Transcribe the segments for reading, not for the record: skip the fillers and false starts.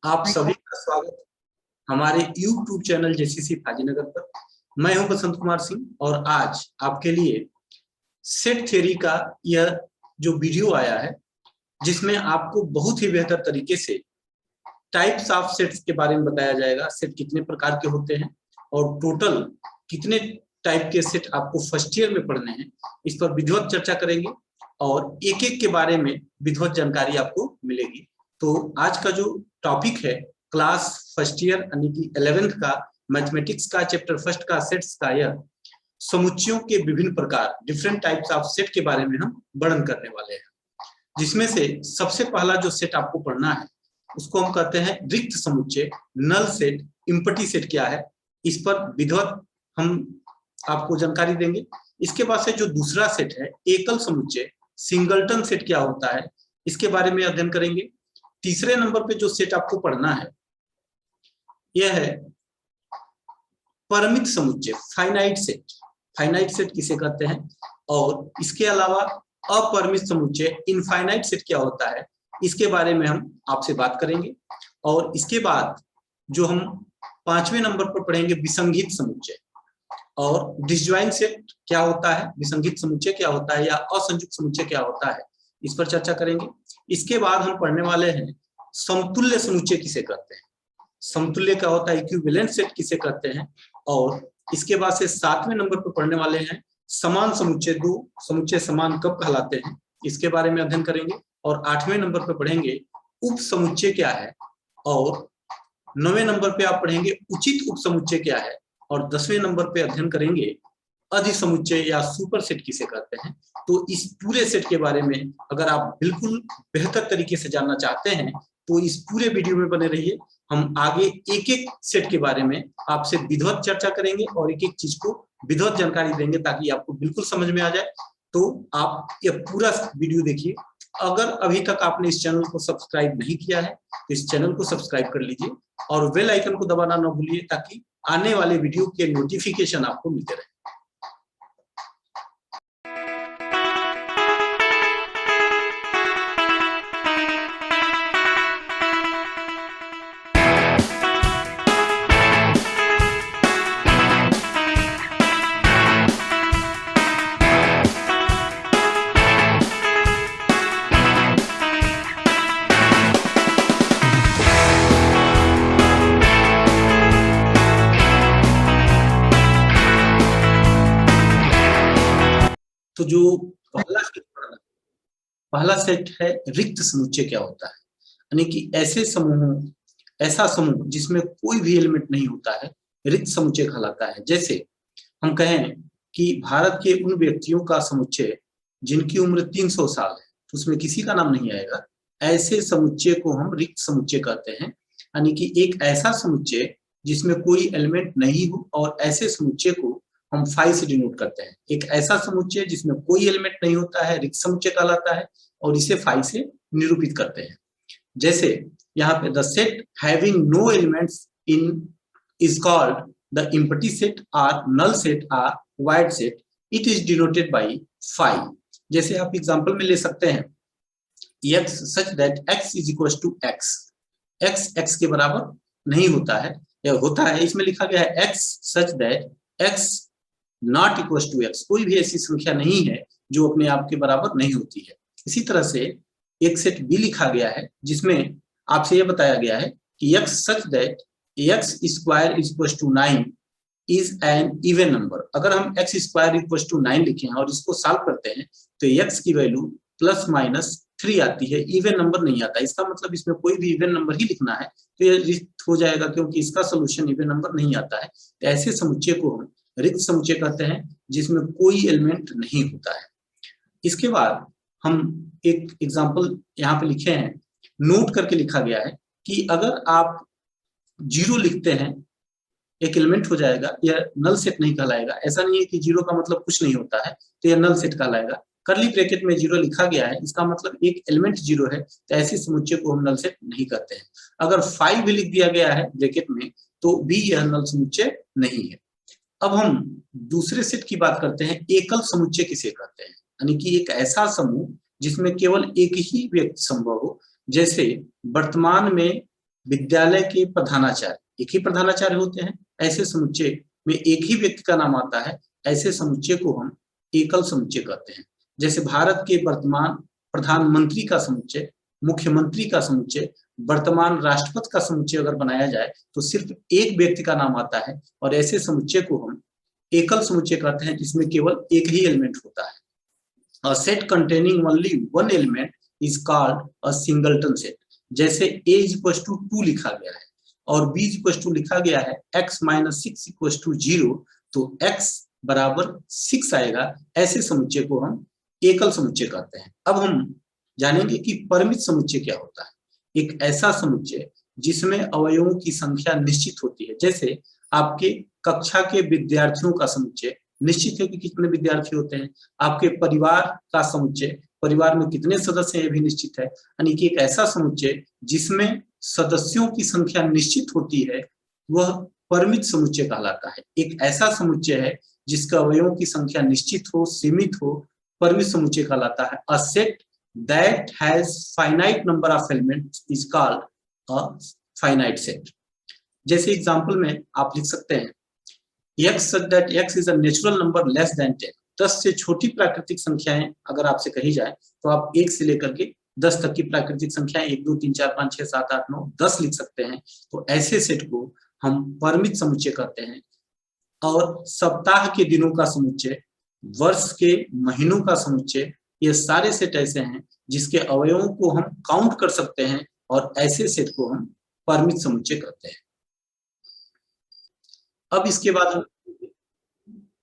आप सभी का स्वागत हमारे YouTube चैनल जेसीसी फाजीनगर पर। मैं हूं बसंत कुमार सिंह और आज आपके लिए सेट थ्योरी का यह जो वीडियो आया है, जिसमें आपको बहुत ही बेहतर तरीके से टाइप्स ऑफ सेट्स के बारे में बताया जाएगा। सेट कितने प्रकार के होते हैं और टोटल कितने टाइप के सेट आपको फर्स्ट ईयर में पढ़ने हैं, इस पर विधिवत चर्चा करेंगे और एक एक के बारे में विधिवत जानकारी आपको मिलेगी। तो आज का जो टॉपिक है क्लास फर्स्ट ईयर यानी कि 11th का मैथमेटिक्स का चैप्टर फर्स्ट का सेट्स का, यह समुच्चयों के विभिन्न प्रकार डिफरेंट टाइप्स ऑफ सेट के बारे में हम वर्णन करने वाले हैं। जिसमें से सबसे पहला जो सेट आपको पढ़ना है उसको हम कहते हैं रिक्त समुच्चय, नल सेट, इम्पटी सेट क्या है, इस पर विधिवत हम आपको जानकारी देंगे। इसके बाद से जो दूसरा सेट है एकल समुच्चय, सिंगलटन सेट क्या होता है, इसके बारे में अध्ययन करेंगे। तीसरे नंबर पे जो सेट आपको पढ़ना है यह है परिमित समुच्चय, फाइनाइट सेट। फाइनाइट सेट किसे कहते हैं, और इसके अलावा अपरिमित समुच्चय, इनफाइनाइट सेट क्या होता है, इसके बारे में हम आपसे बात करेंगे। और इसके बाद जो हम 5वें नंबर पर पढ़ेंगे विसंगीत समुच्चय और डिसजॉइंट सेट क्या होता है, विसंगीत समुच्चय क्या होता है या असंयुक्त समुच्चय क्या होता है, इस पर चर्चा करेंगे। इसके बाद हम पढ़ने वाले हैं समतुल्य समुच्चय किसे कहते हैं, समतुल्य क्या होता है, इक्विवेलेंट सेट किसे कहते हैं। और इसके बाद से 7वें नंबर पर पढ़ने वाले हैं समान समुच्चय, दो समुच्चय समान कब कहलाते हैं, इसके बारे में अध्ययन करेंगे। और 8वें नंबर पर पढ़ेंगे उप समुच्चय क्या है, और 9वें नंबर पे आप पढ़ेंगे उचित उप समुच्चय क्या है, और 10वें नंबर पे अध्ययन करेंगे अधिसमुच्चय या सुपर सेट किसे कहते हैं। तो इस पूरे सेट के बारे में अगर आप बिल्कुल बेहतर तरीके से जानना चाहते हैं तो इस पूरे वीडियो में बने रहिए। हम आगे एक एक सेट के बारे में आपसे विधिवत चर्चा करेंगे और एक एक चीज को विधिवत जानकारी देंगे ताकि आपको बिल्कुल समझ में आ जाए। तो आप ये पूरा वीडियो देखिए। अगर अभी तक आपने इस चैनल को सब्सक्राइब नहीं किया है तो इस चैनल को सब्सक्राइब कर लीजिए और बेल आइकन को दबाना न भूलिए ताकि आने वाले वीडियो के नोटिफिकेशन आपको मिलते रहे। तो जो पहला सेट है रिक्त समुच्चय क्या होता है, यानी कि ऐसा समूह जिसमें कोई भी एलिमेंट नहीं होता है रिक्त समुच्चय कहलाता है। जैसे हम कहें कि भारत के उन व्यक्तियों का समुच्चय जिनकी उम्र 300 साल है, तो उसमें किसी का नाम नहीं आएगा। ऐसे समुच्चय को हम रिक्त समुच्चय कहते हैं, यानी कि एक ऐसा समुच्चय जिसमें कोई एलिमेंट नहीं हो, और ऐसे समुच्चय को हम फाई से डिनोट करते हैं। एक ऐसा समुच्चय जिसमें कोई एलिमेंट नहीं होता है रिक्त समुच्चय कहलाता है और इसे फाई से निरूपित करते हैं। जैसे यहाँ पे the set having no elements in is called the empty set और नल सेट और void set, it is denoted by phi. जैसे आप एग्जांपल में ले सकते हैं x such that x is equals to x, x x के बराबर नहीं होता है या होता है, इसमें लिखा गया है x such that x not equal to x, कोई भी ऐसी संख्या नहीं है जो अपने आप के बराबर नहीं होती है। इसी तरह से एक सेट बी लिखा गया है जिसमें आपसे यह बताया गया है कि x such that x square equal to 9 is an even number. अगर हम x स्क्वायर इक्वल टू 9 लिखे हैं और इसको सॉल्व करते हैं तो x की वैल्यू प्लस माइनस 3 आती है, इवन नंबर नहीं आता। इसका मतलब इसमें कोई भी इवन नंबर ही लिखना है तो यह रिक्त हो जाएगा क्योंकि इसका सोल्यूशन इवन नंबर नहीं आता है। तो ऐसे समुच्चय को हम रिक्त समुच्चय कहते हैं जिसमें कोई एलिमेंट नहीं होता है। इसके बाद हम एक एग्जांपल यहाँ पे लिखे हैं, नोट करके लिखा गया है कि अगर आप 0 लिखते हैं एक एलिमेंट हो जाएगा, यह नल सेट नहीं कहलाएगा। ऐसा नहीं है कि 0 का मतलब कुछ नहीं होता है तो यह नल सेट कहलाएगा। करली ब्रैकेट में 0 लिखा गया है, इसका मतलब एक एलिमेंट 0 है, तो ऐसे समुच्चय को हम नल सेट नहीं कहते हैं। अगर 5 भी लिख दिया गया है ब्रैकेट में तो भी यह नल समुच्चय नहीं है। अब हम दूसरे सेट की बात करते हैं, एकल समुच्चय किसे कहते हैं, यानी कि एक ऐसा समूह जिसमें केवल एक ही व्यक्ति संभव हो। जैसे वर्तमान में विद्यालय के प्रधानाचार्य, एक ही प्रधानाचार्य होते हैं, ऐसे समुच्चय में एक ही व्यक्ति का नाम आता है, ऐसे समुच्चय को हम एकल समुच्चय कहते हैं। जैसे भारत के वर्तमान प्रधानमंत्री का समुच्चय, मुख्यमंत्री का समुच्चय, वर्तमान राष्ट्रपति का समुच्चय अगर बनाया जाए तो सिर्फ एक व्यक्ति का नाम आता है, और ऐसे समुच्चय को हम एकल समुच्चय कहते हैं, जिसमें केवल एक ही एलिमेंट होता है। A set containing only one element is called a singleton set। जैसे a is equals to 2 लिखा गया है और b is equals to लिखा गया है x minus 6 equals to 0, तो x बराबर 6 आएगा। ऐसे समुच्चय को हम एकल समुच्चय कहते हैं। अब हम जानेंगे कि परिमित समुच्चय क्या होता है। एक ऐसा समुच्चय जिसमें अवयवों की संख्या निश्चित होती है। जैसे आपके कक्षा के विद्यार्थियों का समुच्चय निश्चित है कि कितने विद्यार्थी होते हैं। आपके परिवार का समुच्चय, परिवार में कितने सदस्य हैं, ये भी निश्चित है। यानी कि एक ऐसा समुच्चय जिसमें सदस्यों की संख्या निश्चित होती है, वह परिमित समुच्चय कहलाता है। एक ऐसा समुच्चय है जिसका अवयवों की संख्या निश्चित हो, सीमित हो, परिमित समुच्चय कहलाता है। A set that has finite number of elements is called a finite set. जैसे एग्जांपल में आप लिख सकते हैं x such that x is a natural number less than 10। 10 से छोटी प्राकृतिक संख्याएं अगर आपसे कही जाए तो आप 1 से लेकर के 10 तक की प्राकृतिक संख्याएं 1 2 3 4 5 6 7 8 9 10 लिख सकते हैं। तो ऐसे सेट को हम परिमित समुच्चय कहते हैं। और सप्ताह के दिनों का समुच्चय, वर्ष के महीनों का समुच्चय, ये सारे सेट ऐसे हैं जिसके अवयवों को हम काउंट कर सकते हैं, और ऐसे सेट को हम परिमित समुच्चय कहते हैं। अब इसके बाद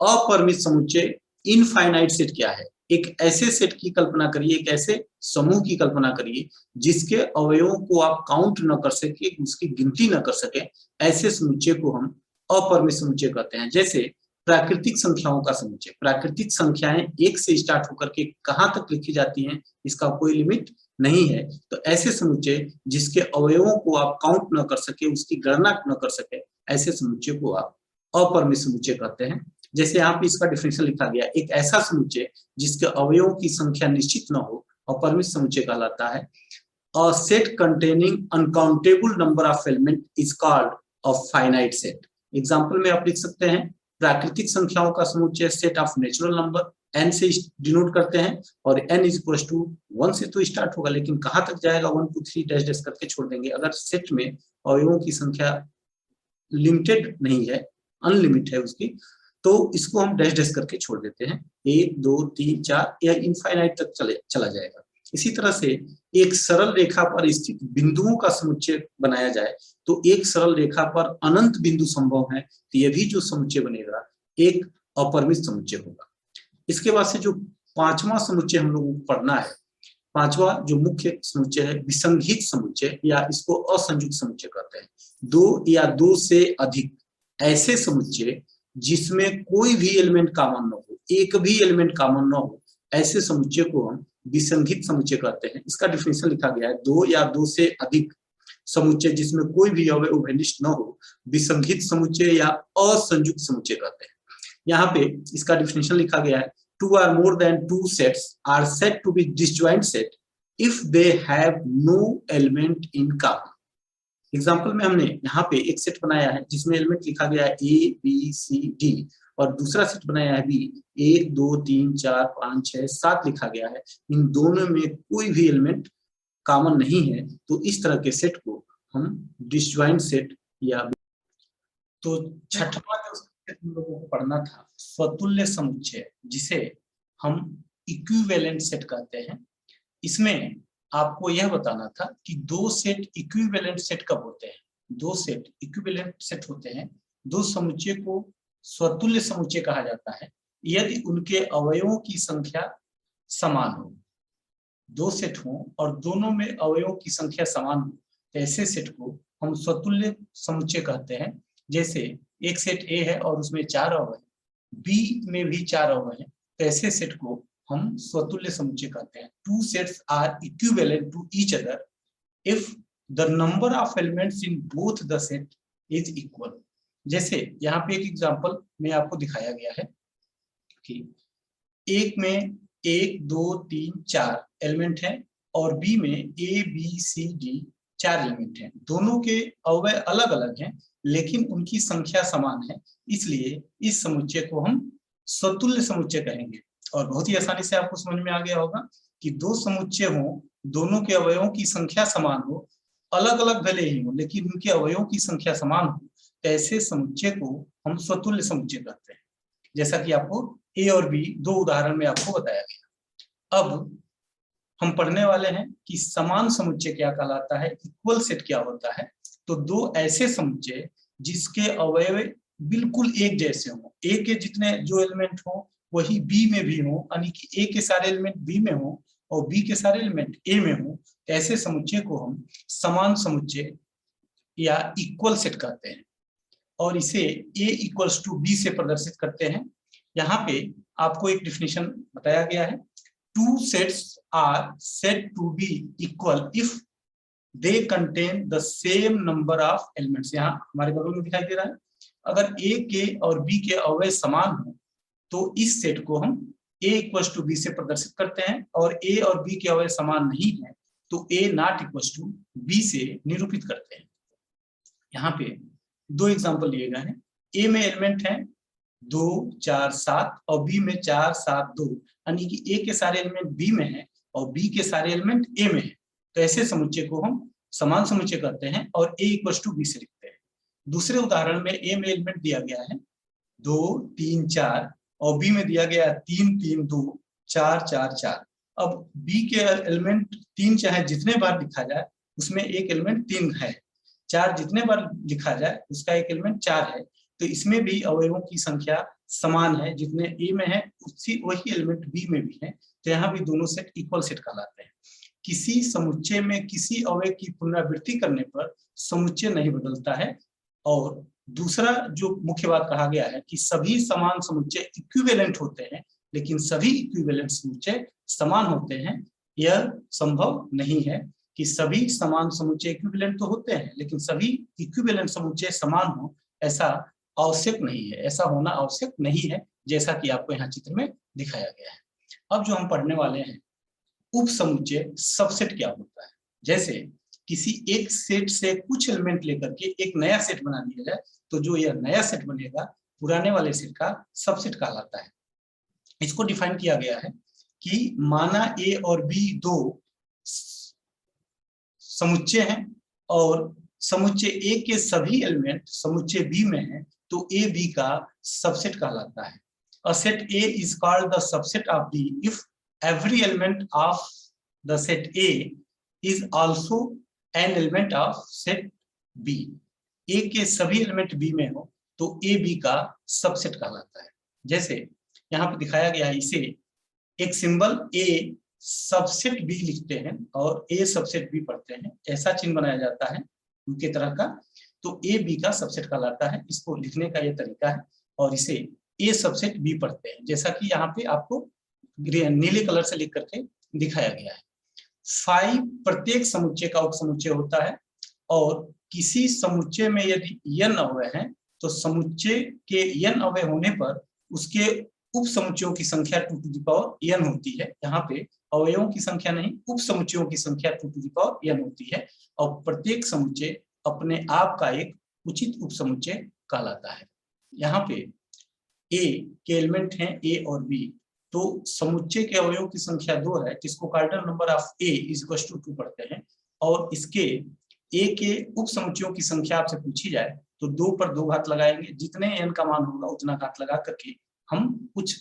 अपरिमित समुच्चय इनफाइनाइट सेट क्या है। एक ऐसे सेट की कल्पना करिए, एक ऐसे समूह की कल्पना करिए जिसके अवयवों को आप काउंट न कर सके, उसकी गिनती न कर सके। ऐसे समुच्चय को हम अपरिमित समुच्चय कहते हैं। जैसे प्राकृतिक संख्याओं का समुच्चय, प्राकृतिक संख्याएं 1 से स्टार्ट होकर के कहां तक लिखी जाती हैं, इसका कोई लिमिट नहीं है। तो ऐसे समुच्चय जिसके अवयवों को आप काउंट न कर सके, उसकी गणना न कर सके, ऐसे समुच्चय को आप अपरिमित समुच्चय कहते हैं। जैसे यहाँ पे इसका डिफिनेशन लिखा गया, एक ऐसा समुच्चय जिसके अवयवों की संख्या निश्चित न हो, अपरिमित समुच्चय कहलाता है। A set containing uncountable number of elements is called a finite set। Example में आप लिख सकते हैं प्राकृतिक संख्याओं का समुच्चय set of natural number n से डिनोट करते हैं, और n इज इक्वल टू 1 से तो स्टार्ट होगा, लेकिन कहां तक जाएगा 1 2 3 डैश डैश करके छोड़ देंगे। अगर सेट में अवयवों की संख्या लिमिटेड नहीं है, अनलिमिटेड है उसकी, तो इसको हम डैश डैश करके छोड़ देते हैं। 1 2 3 4 या इनफाइनाइट तक चला जाएगा। इसी तरह से एक सरल रेखा पर स्थित बिंदुओं का समुच्चय बनाया जाए तो एक सरल रेखा पर अनंत बिंदु संभव है, तो यह भी जो समुच्चय बनेगा एक अपरिमित समुच्चय होगा। इसके बाद से जो पांचवा समुच्चय हम लोगों को पढ़ना है, पांचवा जो मुख्य समुच्चय है विसंगीत समुच्चय, या इसको असंयुक्त समुच्चय कहते हैं। 2 या 2 से अधिक ऐसे समुच्चय जिसमें कोई भी एलिमेंट कॉमन न हो, एक भी एलिमेंट कॉमन न हो, ऐसे समुच्चय को हम विसंगीत समुच्चय कहते हैं। इसका डिफिनेशन लिखा गया है, 2 या 2 से अधिक समुच्चय जिसमें कोई भी अवयव उभयनिष्ठ न हो, विसंगीत समुच्चय या असंयुक्त समुच्चय कहते हैं। यहाँ पे इसका डिफिनेशन लिखा गया है, 2 or more than 2 sets are said to be disjoint set if they have no element in common। Example में हमने यहाँ पे एक सेट बनाया है जिसमें एलिमेंट लिखा गया है A B C D, और दूसरा सेट बनाया है B 1 2 3 4 5 6 7 लिखा गया है। इन दोनों में कोई भी एलिमेंट कॉमन नहीं है, तो इस तरह के सेट को हम डिसजॉइंट सेट या। तो छठवां जो सेट हम लोगों को पढ़ना था स्वतुल्य समुच्चय, जिसे हम इक्विवेलेंट सेट कहते हैं। इसमें आपको यह बताना था कि 2 सेट इक्विवेलेंट सेट कब होते हैं। 2 सेट इक्विवेलेंट सेट होते हैं, 2 समुच्चय को स्वतुल्य समुच्चय कहा जाता है यदि उनके अवयवों की संख्या समान हो। 2 सेट हो और दोनों में अवयवों की संख्या समान हो, तो ऐसे सेट को हम स्वतुल्य समुच्चय कहते हैं। जैसे एक सेट A है और उसमें 4 अवयव है, B में भी 4 अवयव है, तो ऐसे सेट को हम स्वतुल्य समुच्चय कहते हैं। 2 sets are equivalent to each other if the number of elements in both the set is equal। जैसे यहाँ पे एक एग्जांपल में आपको दिखाया गया है कि एक में 1 2 3 4 एलिमेंट है और बी में A B C D 4 element हैं, दोनों के अवयव अलग अलग हैं लेकिन उनकी संख्या समान है, इसलिए इस समुच्चय को हम स्वतुल्य समुच्चय कहेंगे। और बहुत ही आसानी से आपको समझ में आ गया होगा कि दो समुच्चय हो, दोनों के अवयवों की संख्या समान हो, अलग अलग भले ही हो लेकिन उनके अवयवों की संख्या समान हो, ऐसे समुच्चय को हम स्वतुल्य समुच्चय कहते हैं, जैसा कि आपको ए और बी दो उदाहरण में आपको बताया गया। अब हम पढ़ने वाले हैं कि समान समुच्चय क्या कहलाता है, इक्वल सेट क्या होता है। तो दो ऐसे समुच्चय जिसके अवयव बिल्कुल एक जैसे हों, ए के जितने जो एलिमेंट हो वही बी में भी हो, यानी कि ए के सारे एलिमेंट बी में हो और बी के सारे एलिमेंट ए में हो, ऐसे समुच्चय को हम समान समुच्चय या इक्वल सेट कहते हैं और इसे ए इक्वल्स टू बी से प्रदर्शित करते हैं। यहाँ पे आपको एक डिफिनेशन बताया गया है, two sets are said to be equal if they contain the same number of elements। यहाँ हमारे बगल में दिखाई दे रहा है, अगर ए के और बी के अवयव समान हो तो इस सेट को हम a इक्वल्स टू बी से प्रदर्शित करते हैं, और ए और बी के अवयव समान नहीं है तो a not equals to B से निरूपित करते हैं। यहाँ पे दो एग्जांपल लिए गए हैं, ए में एलिमेंट है 2 4 7 और बी में 4 7 2, यानी कि ए के सारे एलिमेंट बी में है और बी के सारे एलिमेंट ए में है, तो ऐसे समुच्चय को हम समान समुच्चय करते हैं और a इक्वल्स टू बी से लिखते हैं। दूसरे उदाहरण में ए में एलिमेंट दिया गया है 2 3 4 और बी में दिया गया है 3 3 2 4 4 4। अब बी के एलिमेंट 3 चाहे जितने बार लिखा जाए उसमें एक एलिमेंट 3 है, 4 जितने बार लिखा जाए उसका एक एलिमेंट 4 है, तो इसमें भी अवयवों की संख्या समान है, जितने ए में है उसी वही एलिमेंट बी में भी है, तो यहाँ भी दोनों सेट इक्वल सेट कहलाते हैं। किसी समुच्चय में किसी अवयव की पुनरावृत्ति करने पर समुच्चय नहीं बदलता है। और दूसरा जो मुख्य बात कहा गया है कि सभी समान समुच्चय इक्विवेलेंट होते हैं, लेकिन सभी इक्विवेलेंट समुच्चय समान होते हैं, यह संभव नहीं है कि सभी समान समुच्चय इक्विवेलेंट तो होते हैं लेकिन सभी इक्विवेलेंट समुच्चय समान हो, ऐसा आवश्यक नहीं है, ऐसा होना आवश्यक नहीं है, जैसा कि आपको यहाँ चित्र में दिखाया गया है। अब जो हम पढ़ने वाले हैं उप समुच्चय सबसेट क्या होता है। जैसे किसी एक सेट से कुछ एलिमेंट लेकर के एक नया सेट बना दिया जाए तो जो यह नया सेट बनेगा पुराने वाले सेट का सबसेट कहलाता है। इसको डिफाइन किया गया है कि माना ए और बी दो समुच्चय हैं और समुच्चय ए के सभी एलिमेंट समुच्चय बी में है तो ए बी का सबसेट कहलाता है। A set A is called the subset of B if every element of the set A is also an element of set B। A के सभी एलिमेंट B में हो तो A B का subset कहलाता है। जैसे यहाँ पे दिखाया गया है, इसे एक सिंबल A सबसेट B लिखते हैं और A सबसेट B पढ़ते हैं, ऐसा चिन्ह बनाया जाता है उनके तरह का, तो A B का सबसेट कहलाता है। इसको लिखने का ये तरीका है और इसे A सबसेट B पढ़ते हैं, जैसा कि यहाँ पे आपको नीले कलर से लिख करके दिखाया गया है। 5 प्रत्येक समुच्चय का उपसमुच्चय होता है और किसी समुच्चय में यदि n अवयव हैं तो समुच्चय के n अवयव होने पर उसके उप समुच्चयों की संख्या 2 to the power n होती है। यहाँ पे अवयवों की संख्या नहीं, उप समुच्चयों की संख्या 2 to the power n होती है और प्रत्येक समुच्चय अपने आप का एक उचित उप समुच्चय कहलाता है। यहाँ पे ए के एलिमेंट हैं ए और बी, तो समुच्चय के अवयवों की संख्या 2 है, जिसको cardinal number of A is equal to 2 पढ़ते हैं। और इसके ए के उप समुच्चयों की संख्या आपसे पूछी जाए तो 2 पर 2 घात लगाएंगे, जितने n का मान होगा उतना घात लगा करके हम कुछ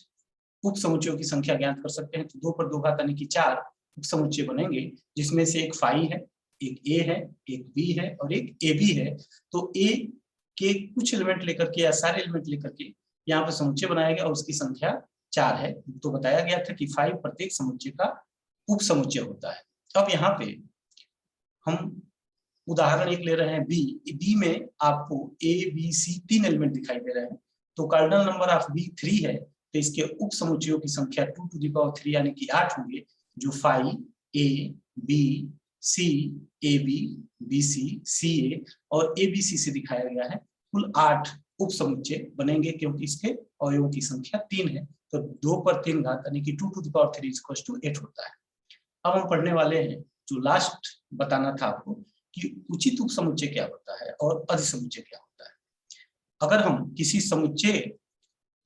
उप समुच्चयों की संख्या ज्ञात कर सकते हैं। तो 2 पर 2 घात यानी कि 4 उप समुच्चय बनेंगे, जिसमें से एक फाई है, एक ए है, एक बी है और एक ए बी है। तो ए के कुछ एलिमेंट लेकर के या सारे एलिमेंट लेकर के यहाँ पर समुच्चय बनाया गया और उसकी संख्या 4 है। तो बताया गया था कि 5 प्रत्येक समुच्चय का उप समुच्चय होता है। अब यहाँ पे हम उदाहरण एक ले रहे हैं बी में आपको ए बी सी 3 एलिमेंट दिखाई दे रहे हैं, तो कार्डिनल नंबर ऑफ बी 3 है, तो इसके उप समुच्चयों की संख्या 2 to the power 3 यानी कि 8 होंगे, जो 5 A B C A B B C A और ए बी सी से दिखाया गया है। कुल 8 उप समुच्चय बनेंगे क्योंकि इसके अवयवों की संख्या 3 है, तो 2 पर 3 घात यानी कि 2 to the power 3 = 8 होता है। अब हम पढ़ने वाले हैं जो लास्ट बताना था आपको कि उचित उपसमुच्चय क्या होता है और अधिसमुच्चय क्या होता है। अगर हम किसी समुच्चय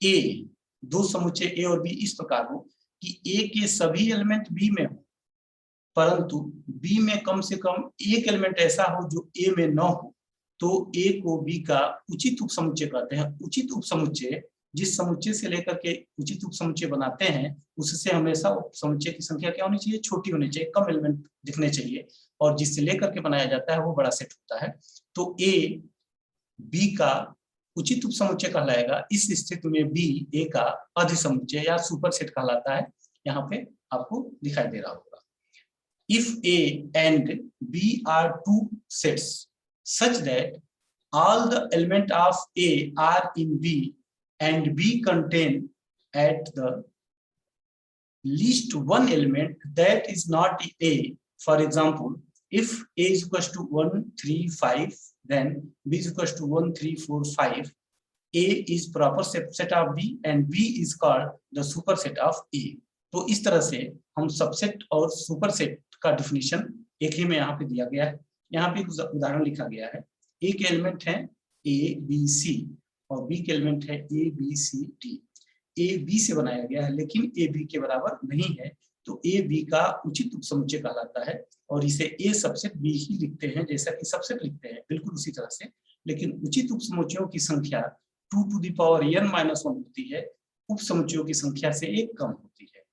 ए, दो समुच्चय ए और बी इस प्रकार हो कि ए के सभी एलिमेंट बी में हो, परंतु बी में कम से कम एक एलिमेंट ऐसा हो जो ए में न हो, तो ए को बी का उचित उपसमुच्चय कहते हैं। उचित उपसमुच्चय जिस समुच्चय से लेकर के उचित उपसमुच्चय बनाते हैं, उससे हमेशा उपसमुच्चय की संख्या क्या होनी चाहिए, छोटी होनी चाहिए, कम एलिमेंट दिखने चाहिए, और जिससे लेकर के बनाया जाता है वो बड़ा सेट होता है। तो ए बी का उचित उपसमुच्चय कहलाएगा। इस स्थिति में बी ए का अधिसमुच्चय या सुपर सेट कहलाता है। यहाँ पे आपको दिखाई दे रहा होगा। If A and B are two sets such that all the element of A are in B and B contain at the least one element that is not A. For example, if A is equals to 1, 3, 5, then B is equals to 1, 3, 4, 5. A is proper subset of B and B is called the superset of A. तो इस तरह से हम subset और superset का definition एक ही में यहाँ पे दिया गया है। यहाँ पे एक उदाहरण लिखा गया है। ए के एलिमेंट है ए बी सी और बी के एलिमेंट है A B C D. A B से बनाया गया है लेकिन ए बी के बराबर नहीं है, तो ए बी का उचित उपसमुच्चय कहलाता है और इसे ए सबसेट बी ही लिखते हैं, जैसा कि सबसेट लिखते हैं बिल्कुल उसी तरह से। लेकिन उचित उपसमुच्चयों की संख्या 2 to the power n-1 होती है, उपसमुच्चयों की संख्या से एक कम होती है।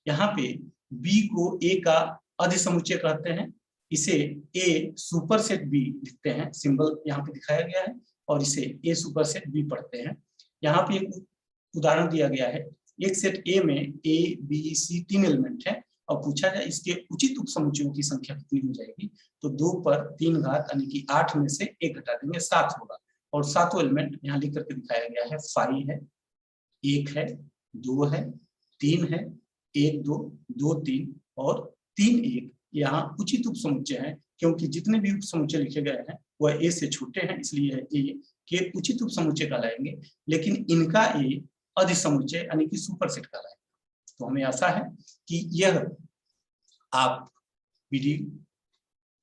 यहाँ पे b को a का अधिसमुच्चय कहते हैं, इसे a सुपरसेट b लिखते हैं, सिंबल यहाँ पे दिखाया गया है, और इसे a सुपरसेट b पढ़ते हैं। यहाँ पे एक उदाहरण दिया गया है। एक सेट a में a b c 3 एलिमेंट है और पूछा जाए इसके उचित उपसमुच्चयों की संख्या कितनी हो जाएगी, तो 2 पर 3 घात यानी कि 8 में से 1 घटा देंगे, 7 होगा। और सातों एलिमेंट यहाँ लिख करके दिखाया गया है। 5 है, 1 है, 2 है, 3 है, 1 2 2 3 और 3 1 यहाँ उचित उपसमुच्चय है, क्योंकि जितने भी उपसमुच्चय लिखे गए हैं वह ए से छोटे हैं, इसलिए ए के उचित उपसमुच्चय कहलाएंगे, लेकिन इनका ए अधिसमुच्चय यानी कि सुपरसेट कहलाएगा। तो हमें आशा है कि यह आप वीडियो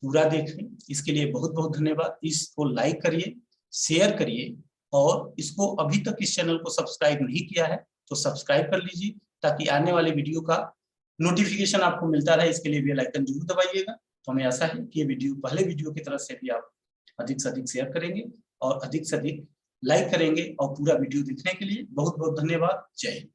पूरा देखें। इसके लिए बहुत बहुत धन्यवाद। इसको लाइक करिए, शेयर करिए, और इसको अभी तक इस चैनल को सब्सक्राइब नहीं किया है तो सब्सक्राइब कर लीजिए, ताकि आने वाले वीडियो का नोटिफिकेशन आपको मिलता रहे। इसके लिए बेल आइकन जरूर दबाइएगा। तो हमें आशा है कि ये वीडियो पहले वीडियो की तरह से भी आप अधिक से अधिक शेयर करेंगे और अधिक से अधिक लाइक करेंगे। और पूरा वीडियो देखने के लिए बहुत बहुत धन्यवाद। जय हिंद।